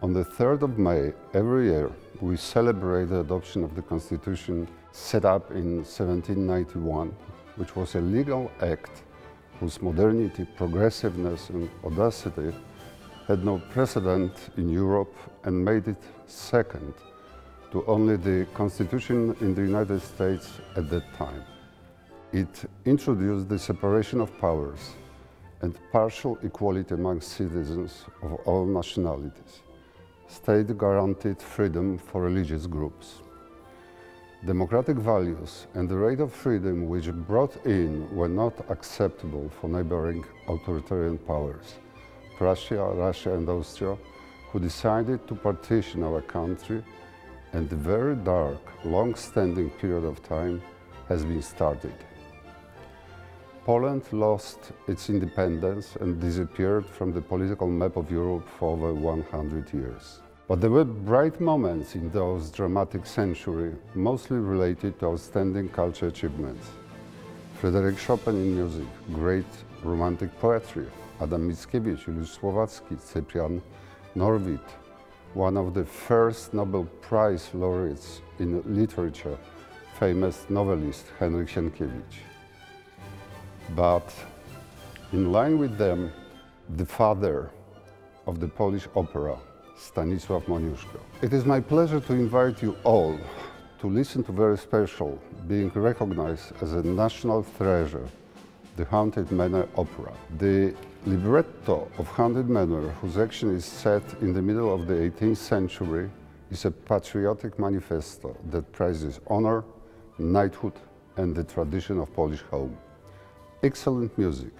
On the 3rd of May every year, we celebrate the adoption of the Constitution set up in 1791, which was a legal act whose modernity, progressiveness and audacity had no precedent in Europe and made it second to only the Constitution in the United States at that time. It introduced the separation of powers and partial equality among citizens of all nationalities. State guaranteed freedom for religious groups. Democratic values and the rate of freedom which it brought in were not acceptable for neighboring authoritarian powers, Prussia, Russia and Austria, who decided to partition our country, and the very dark, long-standing period of time has been started. Poland lost its independence and disappeared from the political map of Europe for over 100 years. But there were bright moments in those dramatic century, mostly related to outstanding cultural achievements. Fryderyk Chopin in music, great romantic poetry, Adam Mickiewicz, Juliusz Słowacki, Cyprian Norwid, one of the first Nobel Prize laureates in literature, famous novelist Henryk Sienkiewicz. But in line with them, the father of the Polish opera, Stanisław Moniuszkos. It is my pleasure to invite you all to listen to very special, being recognized as a national treasure, the Haunted Manor opera. The libretto of Haunted Manor, whose action is set in the middle of the 18th century, is a patriotic manifesto that prizes honor, knighthood and the tradition of Polish home. Excellent music,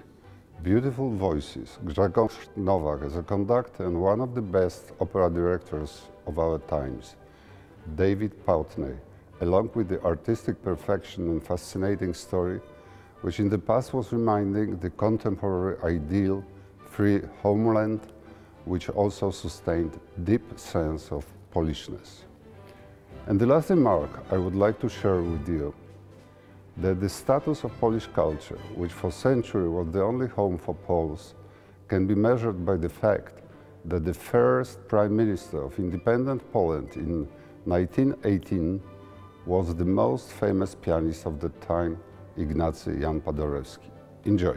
beautiful voices, Grzegorz Nowak as a conductor and one of the best opera directors of our times, David Pawtney, along with the artistic perfection and fascinating story, which in the past was reminding the contemporary ideal, free homeland, which also sustained deep sense of Polishness. And the last remark I would like to share with you, that the status of Polish culture, which for centuries was the only home for Poles, can be measured by the fact that the first Prime Minister of independent Poland in 1918 was the most famous pianist of the time, Ignacy Jan Paderewski. Enjoy.